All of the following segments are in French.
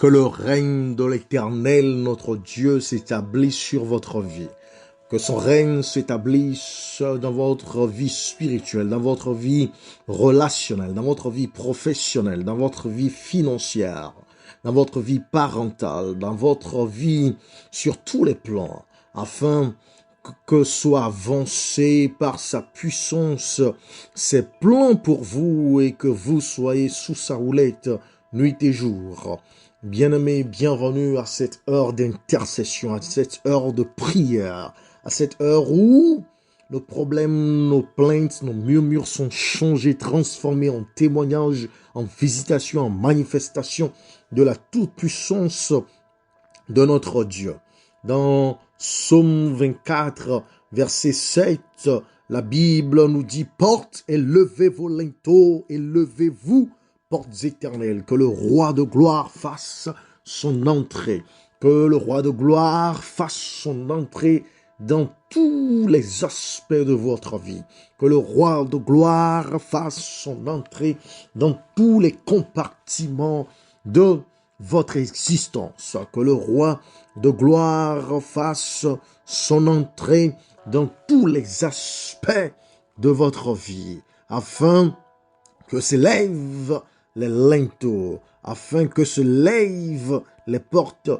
Que le règne de l'Éternel, notre Dieu, s'établisse sur votre vie. Que son règne s'établisse dans votre vie spirituelle, dans votre vie relationnelle, dans votre vie professionnelle, dans votre vie financière, dans votre vie parentale, dans votre vie sur tous les plans, afin que soit avancé par sa puissance ses plans pour vous et que vous soyez sous sa houlette nuit et jour. Bien-aimés, bienvenue à cette heure d'intercession, à cette heure de prière, à cette heure où nos problèmes, nos plaintes, nos murmures sont changés, transformés en témoignages, en visitations, en manifestations de la toute-puissance de notre Dieu. Dans Psaume 24, verset 7, la Bible nous dit « Portes et levez vos linteaux et levez-vous, portes éternelles, que le roi de gloire fasse son entrée. » Que le roi de gloire fasse son entrée dans tous les aspects de votre vie. Que le roi de gloire fasse son entrée dans tous les compartiments de votre existence. Que le roi de gloire fasse son entrée dans tous les aspects de votre vie, afin que s'élèvent les linteaux, afin que se lèvent les portes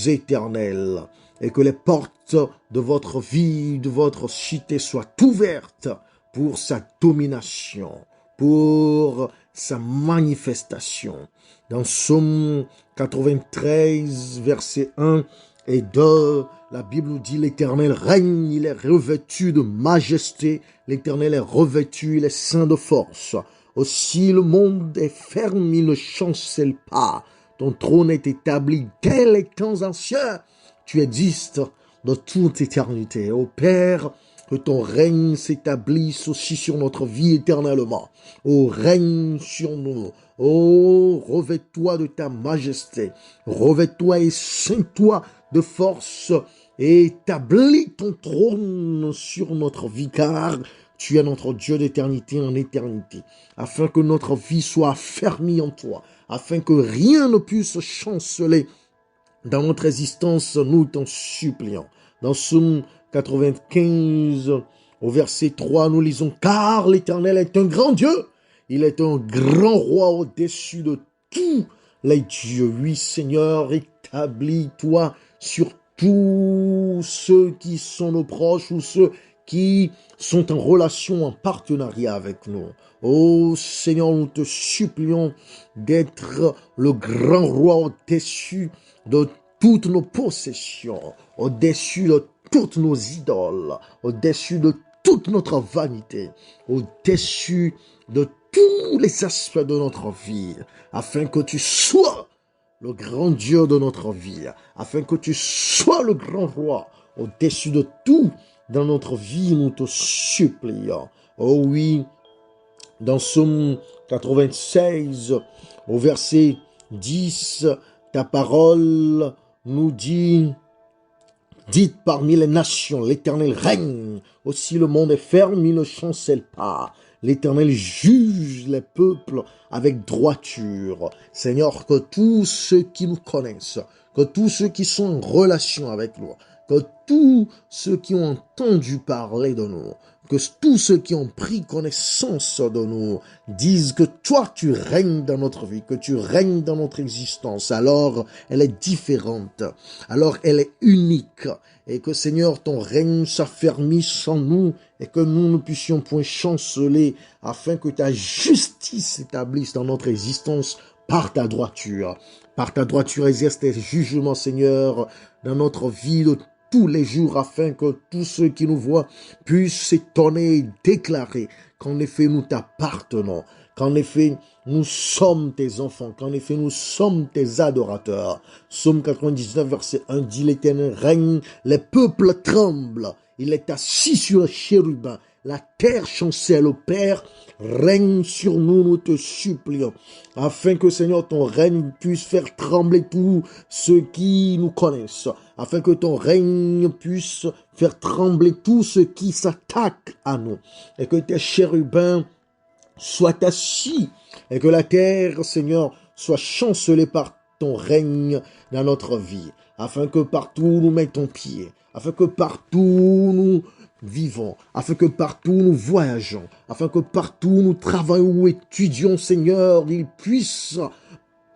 éternelles, et que les portes de votre vie, de votre cité soient ouvertes pour sa domination, pour sa manifestation. Dans Psaume 93, versets 1 et 2, la Bible nous dit « L'Éternel règne, il est revêtu de majesté, l'Éternel est revêtu, il est saint de force. Aussi le monde est ferme, il ne chancelle pas. Ton trône est établi dès les temps anciens. Tu existes de toute éternité. Ô Père, que ton règne s'établisse aussi sur notre vie éternellement. Ô règne sur nous. Ô revêt-toi de ta majesté. Revêt-toi et ceins-toi de force et établis ton trône sur notre vie, car tu es notre Dieu d'éternité en éternité, afin que notre vie soit affermie en toi, afin que rien ne puisse chanceler dans notre existence, nous t'en supplions. Dans Psaume 95, au verset 3, nous lisons « Car l'Éternel est un grand Dieu, il est un grand roi au-dessus de tous les dieux. Oui, Seigneur, établis-toi sur tous ceux qui sont nos proches ou ceux qui sont en relation, en partenariat avec nous. Oh Seigneur, nous te supplions d'être le grand roi au-dessus de toutes nos possessions, au-dessus de toutes nos idoles, au-dessus de toute notre vanité, au-dessus de tous les aspects de notre vie, afin que tu sois le grand Dieu de notre vie, afin que tu sois le grand roi au-dessus de tout dans notre vie, nous te supplions. Oh oui, dans Psaume 96, au verset 10, ta parole nous dit « Dites parmi les nations, l'Éternel règne, aussi le monde est ferme, il ne chancelle pas. L'Éternel juge les peuples avec droiture. » Seigneur, que tous ceux qui nous connaissent, que tous ceux qui sont en relation avec nous, que tous ceux qui ont entendu parler de nous, que tous ceux qui ont pris connaissance de nous disent que toi tu règnes dans notre vie, que tu règnes dans notre existence. Alors elle est différente, alors elle est unique, et que Seigneur ton règne s'affermisse en nous et que nous ne puissions point chanceler, afin que ta justice s'établisse dans notre existence par ta droiture. Par ta droiture exerce tes jugements, Seigneur, dans notre vie de tous les jours, afin que tous ceux qui nous voient puissent s'étonner et déclarer qu'en effet nous t'appartenons, qu'en effet nous sommes tes enfants, qu'en effet nous sommes tes adorateurs. Psaume 99, verset 1 dit « L'Éternel règne, les peuples tremblent, il est assis sur le chérubin, la terre chancelle. Au Père, règne sur nous, nous te supplions, afin que, Seigneur, ton règne puisse faire trembler tous ceux qui nous connaissent, afin que ton règne puisse faire trembler tous ceux qui s'attaquent à nous, et que tes chérubins soient assis, et que la terre, Seigneur, soit chancelée par ton règne dans notre vie, afin que partout nous mettons pied, afin que partout nous vivons, afin que partout nous voyageons, afin que partout nous travaillons ou étudions, Seigneur, il puisse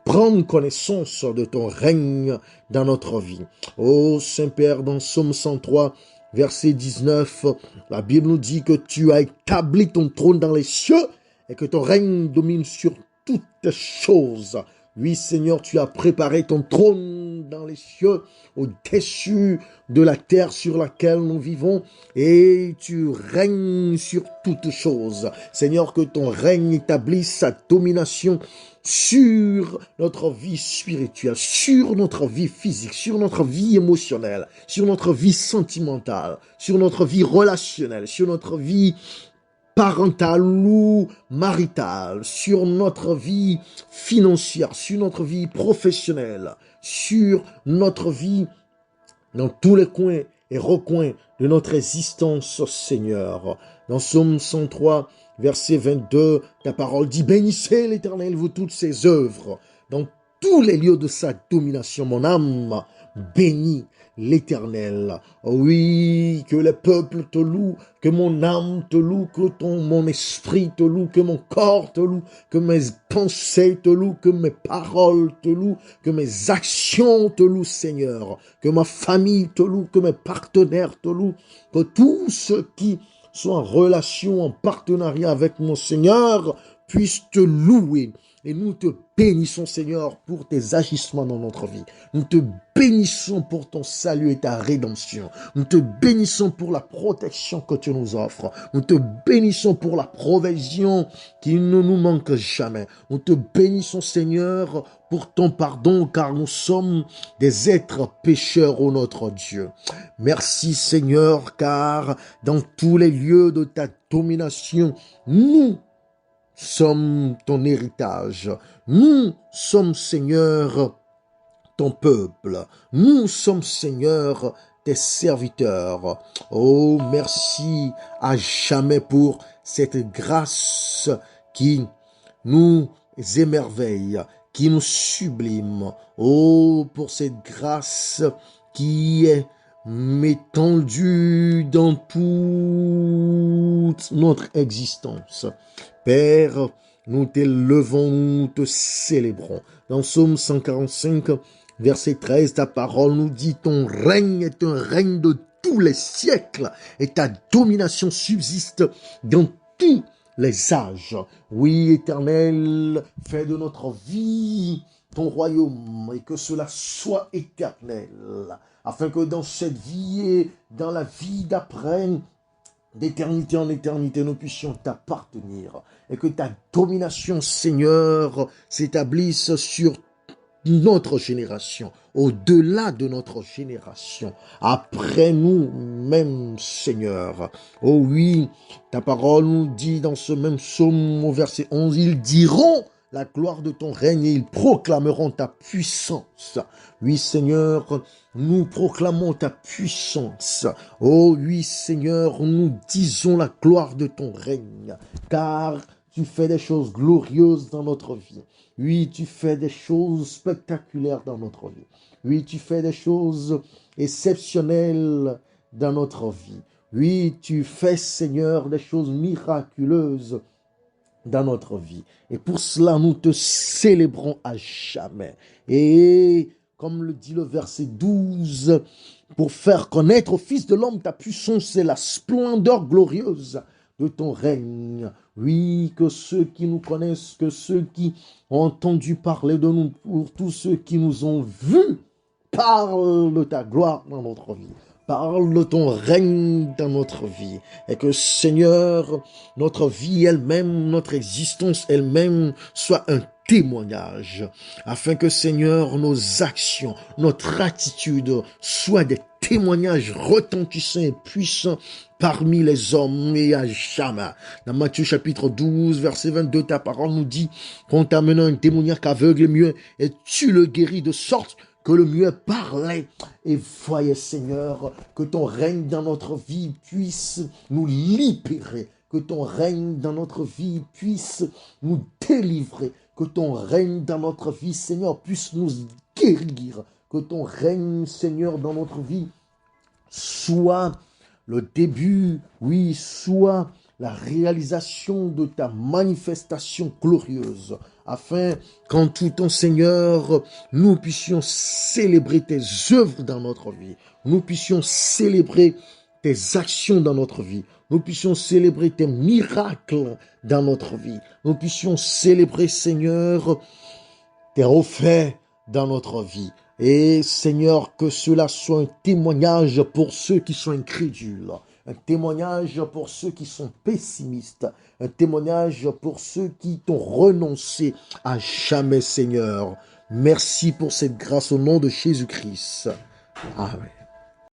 prendre connaissance de ton règne dans notre vie. Ô Saint-Père, dans Psaume 103, verset 19, la Bible nous dit que tu as établi ton trône dans les cieux et que ton règne domine sur toutes choses. Oui, Seigneur, tu as préparé ton trône dans les cieux, au-dessus de la terre sur laquelle nous vivons, et tu règnes sur toutes choses. Seigneur, que ton règne établisse sa domination sur notre vie spirituelle, sur notre vie physique, sur notre vie émotionnelle, sur notre vie sentimentale, sur notre vie relationnelle, sur notre vie parentale ou maritale, sur notre vie financière, sur notre vie professionnelle, sur notre vie dans tous les coins et recoins de notre existence, Seigneur. Dans Psaume 103, verset 22, ta parole dit, bénissez l'Éternel, vous toutes ses œuvres. Dans tous les lieux de sa domination, mon âme bénit l'Éternel. Oui, que le peuple te loue, que mon âme te loue, que mon esprit te loue, que mon corps te loue, que mes pensées te louent, que mes paroles te louent, que mes actions te louent, Seigneur, que ma famille te loue, que mes partenaires te louent, que tous ceux qui sont en relation, en partenariat avec mon Seigneur, puissent te louer. Et nous te bénissons, Seigneur, pour tes agissements dans notre vie. Nous te bénissons pour ton salut et ta rédemption. Nous te bénissons pour la protection que tu nous offres. Nous te bénissons pour la provision qui ne nous manque jamais. Nous te bénissons, Seigneur, pour ton pardon, car nous sommes des êtres pécheurs, ô notre Dieu. Merci, Seigneur, car dans tous les lieux de ta domination, nous sommes ton héritage. Nous sommes, Seigneur, ton peuple. Nous sommes, Seigneur, tes serviteurs. Oh, merci à jamais pour cette grâce qui nous émerveille, qui nous sublime. Oh, pour cette grâce qui est étendue dans toute notre existence. Père, nous t'élevons, nous te célébrons. Dans Psaume 145, verset 13, ta parole nous dit, ton règne est un règne de tous les siècles et ta domination subsiste dans tous les âges. Oui, Éternel, fais de notre vie ton royaume et que cela soit éternel, afin que dans cette vie et dans la vie d'après, d'éternité en éternité, nous puissions t'appartenir et que ta domination, Seigneur, s'établisse sur notre génération, au-delà de notre génération, après nous même, Seigneur. Oh oui, ta parole nous dit dans ce même psaume au verset 11, ils diront la gloire de ton règne et ils proclameront ta puissance. Oui, Seigneur, nous proclamons ta puissance. Oh oui, Seigneur, nous disons la gloire de ton règne, car tu fais des choses glorieuses dans notre vie. Oui, tu fais des choses spectaculaires dans notre vie. Oui, tu fais des choses exceptionnelles dans notre vie. Oui, tu fais, Seigneur, des choses miraculeuses dans notre vie. Et pour cela, nous te célébrons à jamais. Et comme le dit le verset 12, pour faire connaître au Fils de l'homme ta puissance et la splendeur glorieuse de ton règne. Oui, que ceux qui nous connaissent, que ceux qui ont entendu parler de nous, pour tous ceux qui nous ont vus, parlent de ta gloire dans notre vie. Parle de ton règne dans notre vie. Et que, Seigneur, notre vie elle-même, notre existence elle-même soit un témoignage. Afin que, Seigneur, nos actions, notre attitude soient des témoignages retentissants et puissants parmi les hommes et à jamais. Dans Matthieu chapitre 12, verset 22, ta parole nous dit qu'on t'amène un démoniaque aveugle et muet et tu le guéris de sorte que le muet parlait. Et voyez, Seigneur, que ton règne dans notre vie puisse nous libérer, que ton règne dans notre vie puisse nous délivrer, que ton règne dans notre vie, Seigneur, puisse nous guérir. Que ton règne, Seigneur, dans notre vie soit le début, oui, soit la réalisation de ta manifestation glorieuse, afin qu'en tout temps, Seigneur, nous puissions célébrer tes œuvres dans notre vie, nous puissions célébrer tes actions dans notre vie, nous puissions célébrer tes miracles dans notre vie, nous puissions célébrer, Seigneur, tes refaits dans notre vie. Et Seigneur, que cela soit un témoignage pour ceux qui sont incrédules, un témoignage pour ceux qui sont pessimistes, un témoignage pour ceux qui t'ont renoncé à jamais, Seigneur. Merci pour cette grâce au nom de Jésus-Christ. Amen.